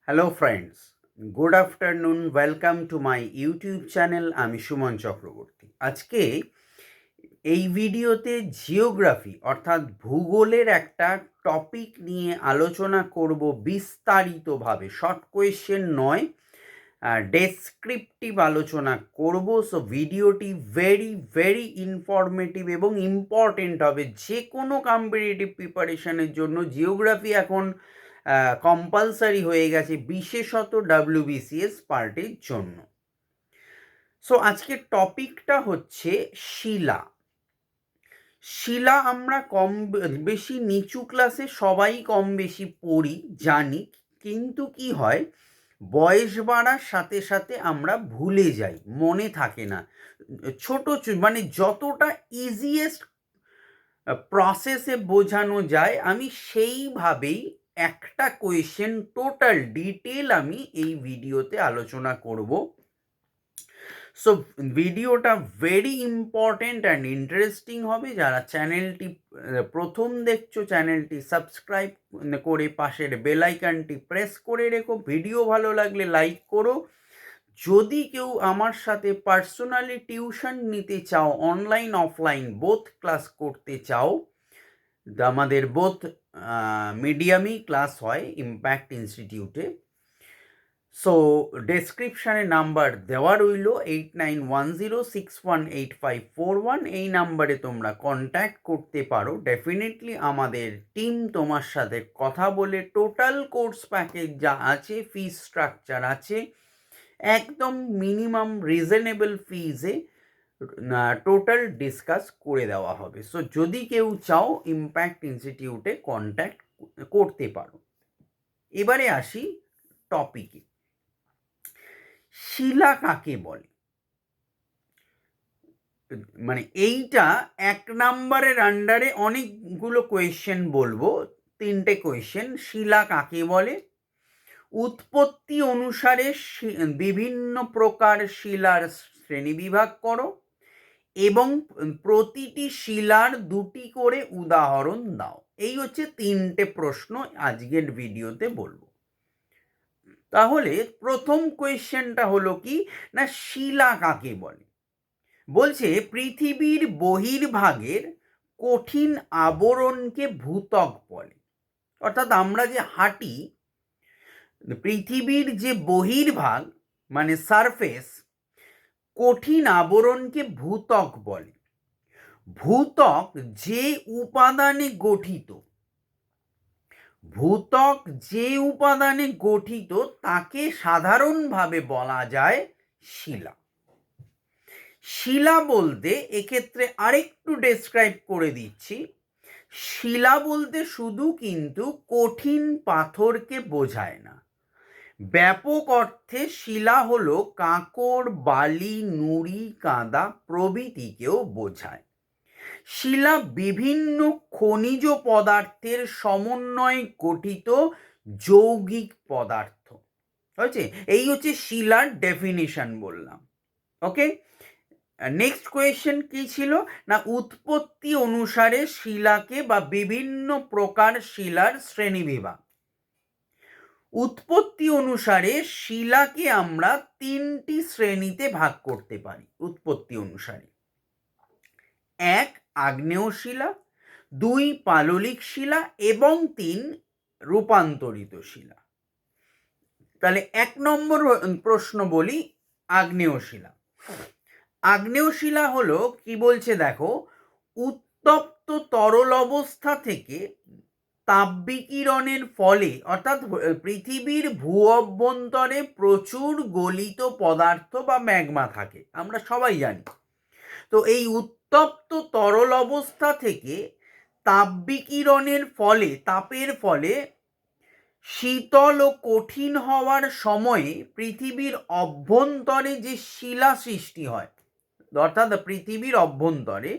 Hello friends, good afternoon. Welcome to my YouTube channel. আমি সুমন চক্রবর্তী। আজকে এই ভিডিওতে জিওগ্রাফি অর্থাৎ ভূগোলের একটা টপিক নিয়ে আলোচনা করব বিস্তারিতভাবে। শর্ট কোয়েশ্চেন নয়, ডেসক্রিপটিভ আলোচনা করব। সো ভিডিওটি ভেরি ভেরি ইনফরমেটিভ এবং ইম্পর্টেন্ট হবে। যে কোনো কম্পিটিটিভ প্রিপারেশনের জন্য জিওগ্রাফি এখন কম্পালসারি হয়ে গেছে, বিশেষত WBCS পার্টির জন্য। সো আজকের টপিকটা হচ্ছে শিলা। শিলা আমরা কম বেশি নিচু ক্লাসে সবাই কম বেশি পড়ি, জানি, কিন্তু কি হয়, বয়স বাড়ার সাথে সাথে আমরা ভুলে যাই, মনে থাকে না। মানে যতটা ইজিয়েস্ট প্রসেসে বোঝানো যায় আমি সেইভাবেই একটা কোয়েশ্চেন টোটাল ডিটেল আমি এই ভিডিওতে আলোচনা করব। সো ভিডিওটা ভেরি ইম্পর্টেন্ট অ্যান্ড ইন্টারেস্টিং হবে। যারা চ্যানেলটি প্রথম দেখছো, চ্যানেলটি সাবস্ক্রাইব করে পাশের বেল আইকনটি প্রেস করে রেখো। ভিডিও ভালো লাগলে লাইক করো। যদি কেউ আমার সাথে পার্সোনালি টিউশন নিতে চাও, অনলাইন অফলাইন বোথ ক্লাস করতে চাও, আমাদের বোথ মিডিয়ামই ক্লাস হয় ইম্প্যাক্ট ইনস্টিটিউটে। সো ডেসক্রিপশানে নাম্বার দেওয়া রইল 8910618541। এই নাম্বারে তোমরা কন্ট্যাক্ট করতে পারো। ডেফিনেটলি আমাদের টিম তোমার সাথে কথা বলে টোটাল কোর্স প্যাকেজ যা আছে, ফিস স্ট্রাকচার আছে, একদম মিনিমাম রিজনেবল ফিজে টোটাল ডিসকাস করে দেওয়া হবে। সো যদি কেউ চাও ইম্প্যাক্ট ইনস্টিটিউটে কন্ট্যাক্ট করতে পারো। এবারে আসি টপিকে। শিলা কাকে বলে? মানে এইটা 1 নাম্বারের আন্ডারে অনেকগুলো কোয়েশ্চেন বলবো, 3টে কোয়েশ্চেন। শিলা কাকে বলে, উৎপত্তি অনুসারে বিভিন্ন প্রকার শিলার শ্রেণীবিভাগ করো এবং প্রতিটি শিলার 2টি করে উদাহরণ দাও। এই হচ্ছে 3টে প্রশ্ন আজকের ভিডিওতে বলবো। তাহলে প্রথম কোয়েশ্চেনটা হলো কি না, শিলা কাকে বলে? বলছে পৃথিবীর বহির্ভাগের কঠিন আবরণকে ভূত্বক বলে। অর্থাৎ আমরা যে হাঁটি, পৃথিবীর যে বহির্ভাগ মানে সারফেস, কঠিন আবরণকে ভূত্বক বলে। ভূত্বক যে উপাদানে গঠিত, ভূত্বক যে উপাদানে গঠিত তাকে সাধারণভাবে বলা যায় শিলা। শিলা বলতে এক্ষেত্রে আরেকটু ডেসক্রাইব করে দিচ্ছি। শিলা বলতে শুধু কিন্তু কঠিন পাথরকে বোঝায় না। ব্যাপক অর্থে শিলা হলো কাঁকড়, বালি, নুড়ি, কাদা প্রভৃতিকেও বোঝায়। শিলা বিভিন্ন খনিজ পদার্থের সমন্বয়ে গঠিত যৌগিক পদার্থ। হয়েছে? এই হচ্ছে শিলার ডেফিনিশন বললাম। ওকে, নেক্সট কোয়েশ্চেন কি ছিল না, উৎপত্তি অনুসারে শিলাকে বা বিভিন্ন প্রকার শিলার শ্রেণীবিভাগ। উৎপত্তি অনুসারে শিলাকে আমরা 3টি শ্রেণীতে ভাগ করতে পারি। উৎপত্তি অনুসারে 1 আগ্নেয় শিলা, 2 পাললিক শিলা এবং 3 রূপান্তরিত শিলা। তাহলে 1 নম্বর প্রশ্ন বলি, আগ্নেয় শিলা। আগ্নেয় শিলা হলো কি বলছে দেখো, উত্তপ্ত তরল অবস্থা থেকে তাপবিকিরণের ফলে, অর্থাৎ পৃথিবীর ভূ অভ্যন্তরে প্রচুর গলিত পদার্থ বা ম্যাগমা থাকে, আমরা সবাই জানি। তো এই উত্তপ্ত তরল অবস্থা থেকে তাপবিকিরণের ফলে, তাপের ফলে শীতল ও কঠিন হওয়ার সময়ে পৃথিবীর অভ্যন্তরে যে শিলা সৃষ্টি হয়, অর্থাৎ পৃথিবীর অভ্যন্তরে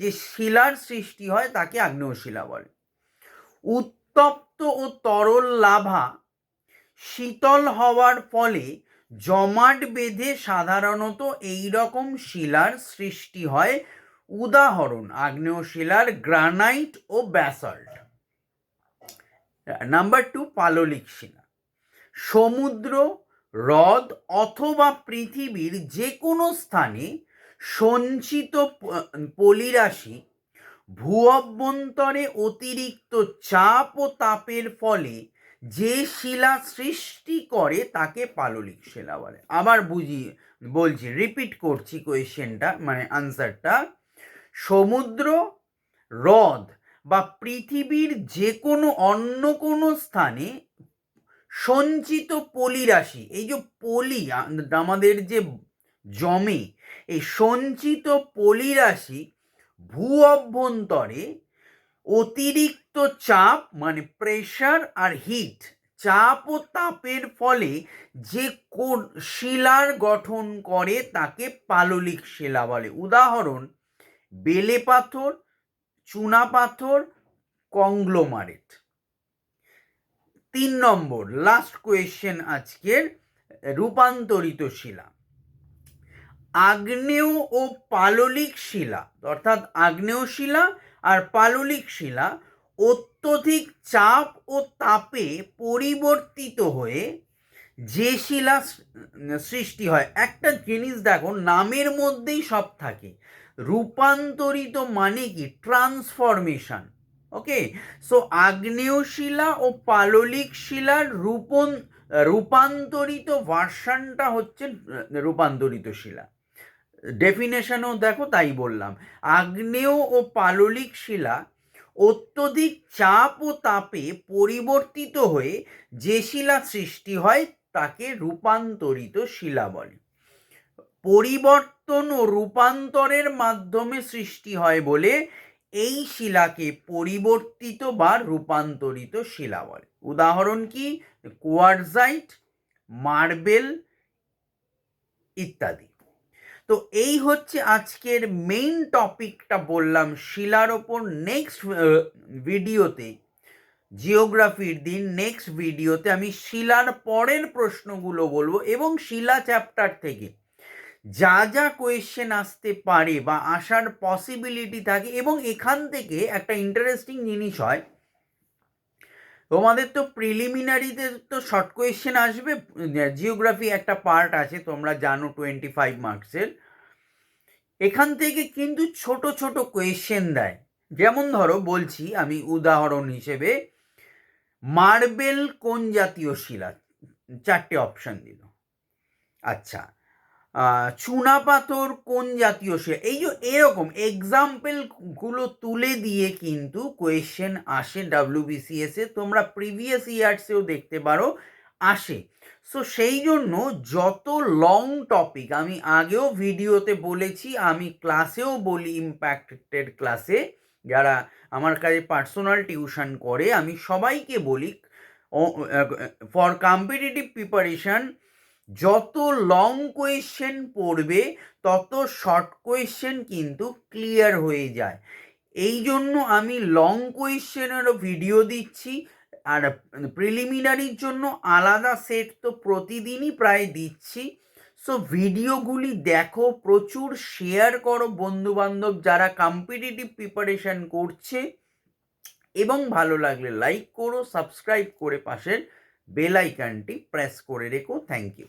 যে শিলার সৃষ্টি হয় তাকে আগ্নেয় শিলা বলে। উত্তপ্ত ও তরল লাভা শীতল হওয়ার ফলে জমাট বেঁধে সাধারণত এই রকম শিলার সৃষ্টি হয়। উদাহরণ আগ্নেয় শিলার গ্রানাইট ও ব্যাসল্ট। নাম্বার 2 পাললিক শিলা। সমুদ্র, হ্রদ অথবা পৃথিবীর যে কোনো স্থানে সঞ্চিত পলিরাশি ভূ অভ্যন্তরে অতিরিক্ত চাপ ও তাপের ফলে যে শিলা সৃষ্টি করে তাকে পাললিক শিলা বলে। আবার বলছি, রিপিট করছি কোয়েশ্চেনটা, মানে আনসারটা। সমুদ্র, হ্রদ বা পৃথিবীর যে কোনো অন্য কোনো স্থানে সঞ্চিত পলিরাশি, এই যে পলি আমাদের যে জমে, এই সঞ্চিত পলিরাশি ভূ অভ্যন্তরে অতিরিক্ত চাপ মানে প্রেশার আর হিট, চাপ ও তাপের ফলে যে কোন শিলার গঠন করে তাকে পাললিক শিলা বলে। উদাহরণ: বেলে পাথর, চুনা পাথর, কংগ্লোমারেট। 3 নম্বর লাস্ট কোয়েশ্চেন আজকের, রূপান্তরিত শিলা। আগ্নেয় ও পাললিক শিলা, অর্থাৎ আগ্নেয় শিলা আর পাললিক শিলা অত্যধিক চাপ ও তাপে পরিবর্তিত হয়ে যে শিলা সৃষ্টি হয়। একটা জিনিস দেখো, নামের মধ্যেই সব থাকে। রূপান্তরিত মানে কি? ট্রান্সফরমেশন। ওকে, সো আগ্নেয় শিলা ও পাললিক শিলার রূপান্তরিত ভার্সনটা হচ্ছে রূপান্তরিত শিলা। ডেফিনেশনও দেখো, তাই বললাম। আগ্নেয় ও পাললিক শিলা অত্যধিক চাপ ও তাপে পরিবর্তিত হয়ে যে শিলা সৃষ্টি হয় তাকে রূপান্তরিত শিলা বলে। পরিবর্তন ও রূপান্তরের মাধ্যমে সৃষ্টি হয় বলে এই শিলাকে পরিবর্তিত বা রূপান্তরিত শিলা বলে। উদাহরণ কি? কোয়ার্টজাইট, মার্বেল ইত্যাদি। তো এই হচ্ছে আজকের মেইন টপিকটা বললাম শিলার ওপর। নেক্সট ভিডিওতে, জিওগ্রাফির দিন নেক্সট ভিডিওতে আমি শিলার পরের প্রশ্নগুলো বলবো এবং শিলা চ্যাপ্টার থেকে যা যা কোয়েশ্চেন আসতে পারে বা আসার পসিবিলিটি থাকে। এবং এখান থেকে একটা ইন্টারেস্টিং জিনিস হয়, তোমাদের তো প্রিলিমিনারিতে তো শর্ট কোয়েশ্চেন আসবে। জিওগ্রাফি একটা পার্ট আছে, তোমরা জানো, 25 মার্কসের। এখান থেকে কিন্তু ছোট ছোট কোয়েশ্চেন দেয়। যেমন ধরো, বলছি আমি উদাহরণ হিসেবে, মার্বেল কোন জাতীয় শিলা? 4টে অপশন দিল। আচ্ছা, চুনা পাথর কোন জাতীয় শিলা? এই যে এরকম এক্সাম্পল গুলো তুলে দিয়ে কিন্তু কোয়েশ্চেন আসে WBCS এ। তোমরা প্রিভিয়াস ইয়ার্সেও দেখতে পারো আসে। সো সেই জন্য যত লং টপিক, আমি আগেও ভিডিওতে বলেছি, আমি ক্লাসেও বলি, ইম্প্যাক্টেড ক্লাসে যারা আমার কাছে পার্সোনাল টিউশন করে, আমি সবাইকে বলি, ফর কম্পিটিটিভ প্রিপারেশন যত লং কোয়েশ্চেন পড়বে তত শর্ট কোয়েশ্চেন কিন্তু ক্লিয়ার হয়ে যায়। এই জন্য আমি লং কোয়েশ্চেনেরও ভিডিও দিচ্ছি, আর প্রিলিমিনারির জন্য আলাদা সেট তো প্রতিদিনই প্রায় দিচ্ছি। সো ভিডিওগুলি দেখো, প্রচুর শেয়ার করো বন্ধুবান্ধব যারা কম্পিটিটিভ প্রিপারেশন করছে, এবং ভালো লাগলে লাইক করো, সাবস্ক্রাইব করে পাশের বেল আইকনটি প্রেস করে রেখো। Thank you.